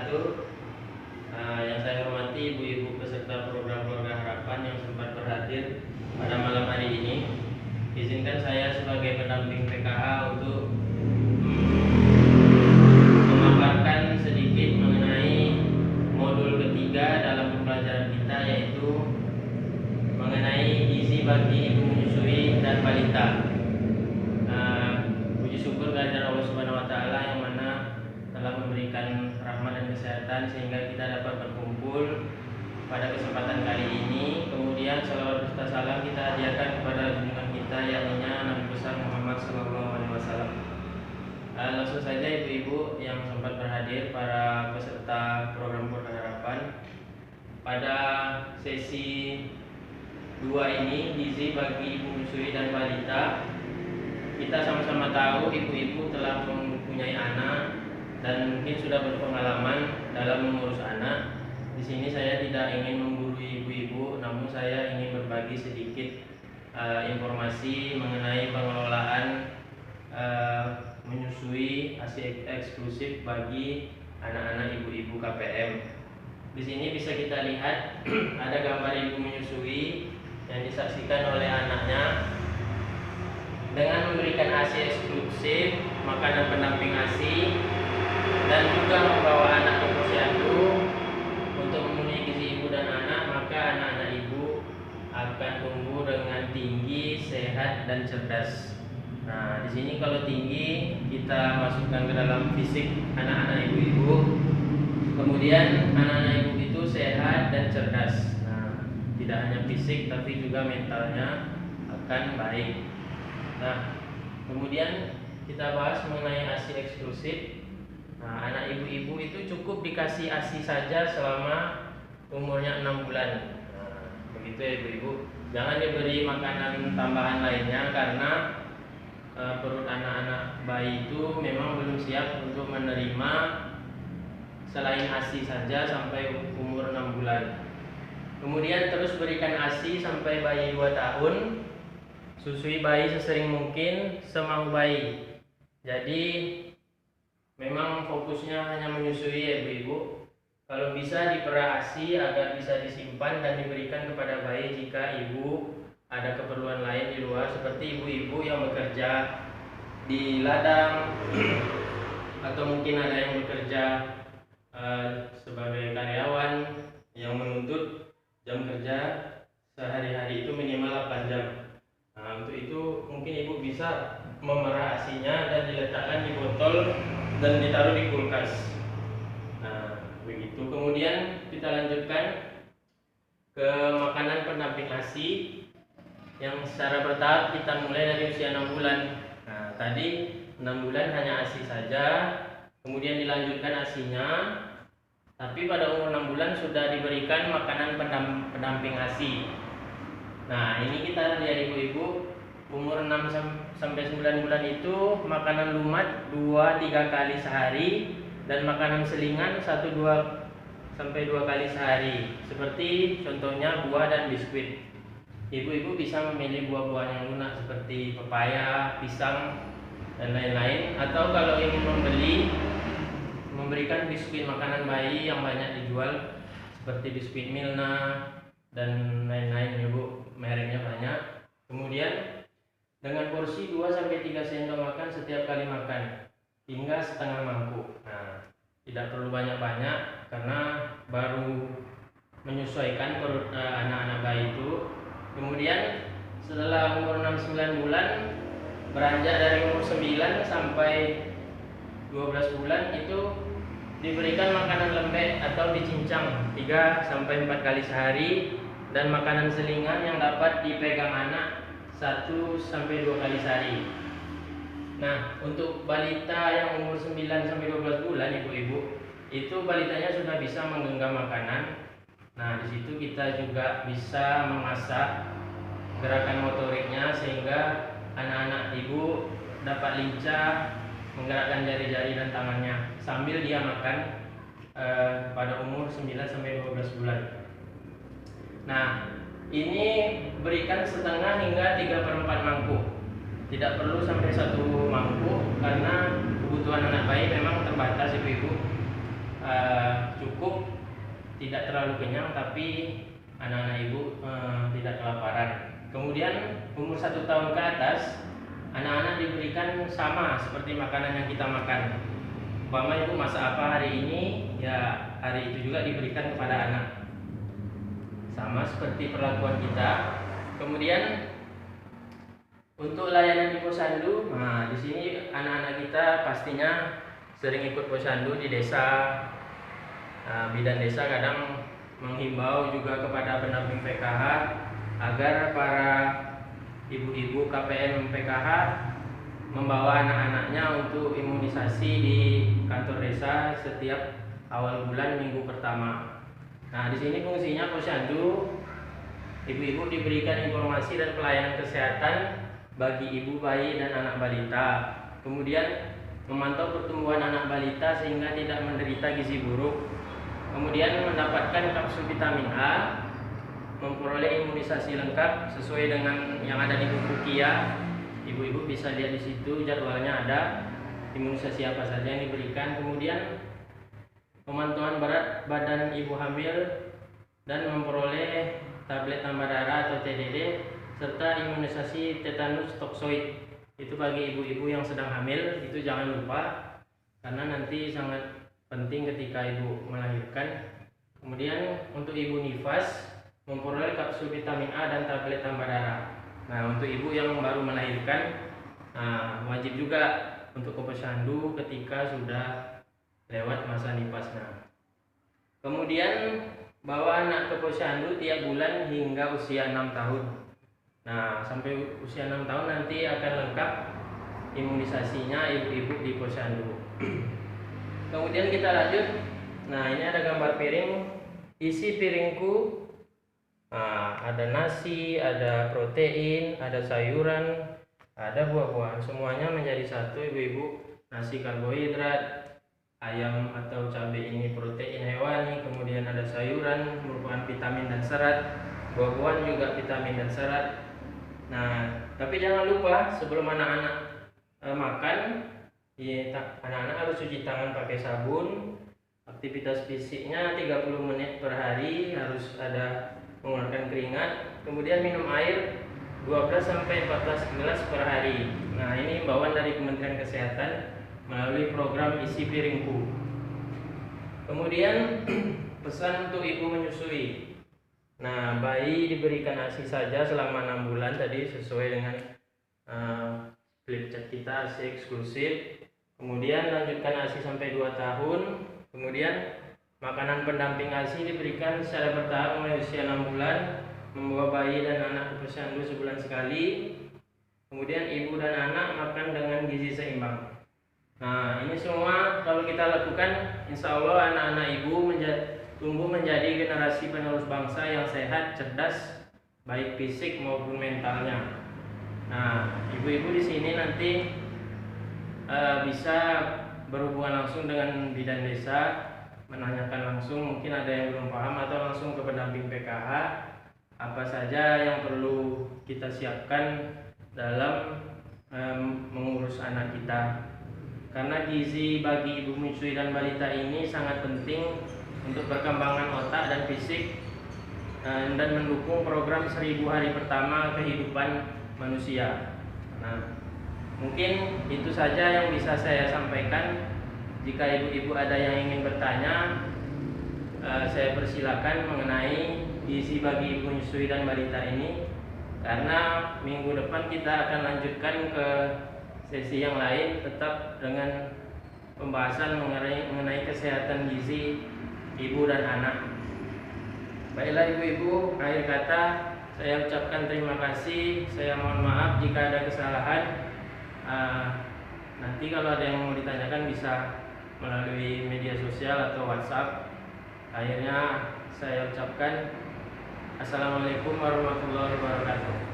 wabarakatuh. Yang saya hormati ibu-ibu peserta program Keluarga Harapan yang sempat berhadir pada malam hari ini. Izinkan saya sebagai pendamping PKH untuk memaparkan sedikit mengenai modul ketiga dalam pembelajaran kita, yaitu mengenai gizi bagi ibu menyusui dan balita. Puji syukur kehadirat Allah Subhanahu wa taala yang mana telah memberikan rahmat dan kesehatan sehingga kita dapat berkumpul pada kesempatan kali ini. Kemudian salawat serta salam kita hadiahkan kepada junjungan kita yakni Nabi besar Muhammad SAW. Langsung saja ibu-ibu yang sempat berhadir, para peserta program Keluarga Harapan, pada sesi 2 ini, gizi bagi ibu menyusui dan balita. Kita sama-sama tahu ibu-ibu telah mempunyai anak dan mungkin sudah berpengalaman dalam mengurus anak. Di sini saya tidak ingin menggurui ibu-ibu, namun saya ingin berbagi sedikit informasi mengenai pengelolaan menyusui ASI eksklusif bagi anak-anak ibu-ibu KPM. Di sini bisa kita lihat ada gambar ibu menyusui yang disaksikan oleh anaknya dengan memberikan ASI eksklusif, makanan pendamping ASI, dan juga membawa anak ke posyandu untuk memenuhi gizi ibu dan anak. Maka anak-anak ibu akan tumbuh dengan tinggi, sehat, dan cerdas. Nah, di sini kalau tinggi kita masukkan ke dalam fisik anak-anak ibu-ibu. Kemudian anak-anak ibu itu sehat dan cerdas. Nah, tidak hanya fisik tapi juga mentalnya akan baik. Nah, kemudian kita bahas mengenai ASI eksklusif. Nah, anak ibu-ibu itu cukup dikasih ASI saja selama umurnya 6 bulan. Nah, begitu ya ibu-ibu. Jangan diberi makanan tambahan lainnya karena perut anak-anak bayi itu memang belum siap untuk menerima selain ASI saja sampai umur 6 bulan. Kemudian terus berikan ASI sampai bayi 2 tahun. Susui bayi sesering mungkin semau bayi. Jadi memang fokusnya hanya menyusui ya ibu-ibu. Kalau bisa diperah ASI agar bisa disimpan dan diberikan kepada bayi jika ibu ada keperluan lain di luar, seperti ibu-ibu yang bekerja di ladang atau mungkin ada yang bekerja sebagai karyawan yang menuntut jam kerja sehari-hari itu minimal 8 jam. Nah, untuk itu mungkin ibu bisa memerah ASINya dan diletakkan di botol dan ditaruh di kulkas. Nah, begitu. Kemudian kita lanjutkan ke makanan pendamping ASI yang secara bertahap kita mulai dari usia 6 bulan. Nah, tadi 6 bulan hanya ASI saja, kemudian dilanjutkan ASINya. Tapi pada umur 6 bulan sudah diberikan makanan pendamping ASI. Nah, ini kita lihat ibu-ibu, umur 6 sampai 9 bulan itu makanan lumat 2-3 kali sehari dan makanan selingan 1-2 sampai 2 kali sehari. Seperti contohnya buah dan biskuit. Ibu-ibu bisa memilih buah-buah yang lunak seperti pepaya, pisang, dan lain-lain. Atau kalau ingin memberikan biskuit makanan bayi yang banyak dijual seperti biskuit Milna dan lain-lain ibu, mereknya banyak. Kemudian dengan porsi 2-3 sendok makan setiap kali makan hingga setengah mangkuk. Nah, tidak perlu banyak-banyak karena baru menyesuaikan perut anak-anak bayi itu. Kemudian setelah umur 6-9 bulan, beranjak dari umur 9 sampai 12 bulan itu diberikan makanan lembek atau dicincang 3-4 kali sehari, dan makanan selingan yang dapat dipegang anak 1-2 kali sehari. Nah, untuk balita yang umur 9-12 bulan ibu-ibu, itu balitanya sudah bisa menggenggam makanan. Nah, di situ kita juga bisa mengasah gerakan motoriknya sehingga anak-anak ibu dapat lincah menggerakkan jari-jari dan tangannya sambil dia makan pada umur 9-12 bulan. Nah, ini berikan setengah hingga 3/4 mangkuk. Tidak perlu sampai 1 mangkuk karena kebutuhan anak bayi memang terbatas ibu-ibu. cukup, tidak terlalu kenyang, tapi anak-anak ibu tidak kelaparan. Kemudian umur 1 tahun ke atas, anak-anak diberikan sama seperti makanan yang kita makan. Umpama ibu masak apa hari ini, ya hari itu juga diberikan kepada anak. Sama seperti perlakuan kita. Kemudian untuk layanan di posyandu, nah di sini anak-anak kita pastinya sering ikut posyandu di desa. Bidan desa kadang menghimbau juga kepada pendamping PKH agar para ibu-ibu KPM PKH membawa anak-anaknya untuk imunisasi di kantor desa setiap awal bulan minggu pertama. Nah, di sini fungsinya posyandu, ibu-ibu diberikan informasi dan pelayanan kesehatan bagi ibu, bayi, dan anak balita. Kemudian memantau pertumbuhan anak balita sehingga tidak menderita gizi buruk. Kemudian mendapatkan kapsul vitamin A, memperoleh imunisasi lengkap sesuai dengan yang ada di buku KIA. Ibu-ibu bisa lihat di situ jadwalnya ada imunisasi apa saja yang diberikan. Kemudian pemantauan berat badan ibu hamil dan memperoleh tablet tambah darah atau TDD serta imunisasi tetanus toksoid. Itu bagi ibu-ibu yang sedang hamil, itu jangan lupa karena nanti sangat penting ketika ibu melahirkan. Kemudian untuk ibu nifas memperoleh kapsul vitamin A dan tablet tambah darah. Nah, untuk ibu yang baru melahirkan, wajib juga untuk ke posyandu ketika sudah lewat masa nifasnya. Kemudian bawa anak ke posyandu tiap bulan hingga usia 6 tahun. Nah, sampai usia 6 tahun nanti akan lengkap imunisasinya ibu-ibu di posyandu. Kemudian kita lanjut. Nah, ini ada gambar piring. Isi piringku, ada nasi, ada protein, ada sayuran, ada buah-buahan. Semuanya menjadi satu ibu-ibu. Nasi karbohidrat, ayam atau cabai ini protein hewani, kemudian ada sayuran merupakan vitamin dan serat, buah-buahan juga vitamin dan serat. Nah, tapi jangan lupa sebelum anak-anak makan, anak-anak harus cuci tangan pakai sabun. Aktivitas fisiknya 30 menit per hari, harus ada mengeluarkan keringat. Kemudian minum air 12-14 gelas per hari. Nah, ini imbauan dari Kementerian Kesehatan melalui program Isi Piringku. Kemudian pesan untuk ibu menyusui. Nah, bayi diberikan ASI saja selama 6 bulan tadi sesuai dengan flip chat kita, ASI eksklusif. Kemudian lanjutkan ASI sampai 2 tahun. Kemudian makanan pendamping ASI diberikan secara bertahap mulai usia 6 bulan, membawa bayi dan anak ke posyandu sebulan sekali. Kemudian ibu dan anak makan dengan gizi seimbang. Nah, ini semua kalau kita lakukan, insya Allah anak-anak ibu tumbuh menjadi generasi penerus bangsa yang sehat, cerdas, baik fisik maupun mentalnya. Nah, ibu-ibu di sini nanti bisa berhubungan langsung dengan bidan desa, menanyakan langsung, mungkin ada yang belum paham, atau langsung ke pendamping PKH apa saja yang perlu kita siapkan dalam mengurus anak kita. Karena gizi bagi ibu menyusui dan balita ini sangat penting untuk perkembangan otak dan fisik dan mendukung program 1000 hari pertama kehidupan manusia. Nah, mungkin itu saja yang bisa saya sampaikan. Jika ibu-ibu ada yang ingin bertanya, saya persilakan mengenai gizi bagi ibu menyusui dan balita ini. Karena minggu depan kita akan lanjutkan ke sesi yang lain, tetap dengan pembahasan mengenai kesehatan gizi ibu dan anak. Baiklah ibu-ibu, akhir kata saya ucapkan terima kasih. Saya mohon maaf jika ada kesalahan. Nanti kalau ada yang mau ditanyakan bisa melalui media sosial atau WhatsApp. Akhirnya saya ucapkan Assalamualaikum warahmatullahi wabarakatuh.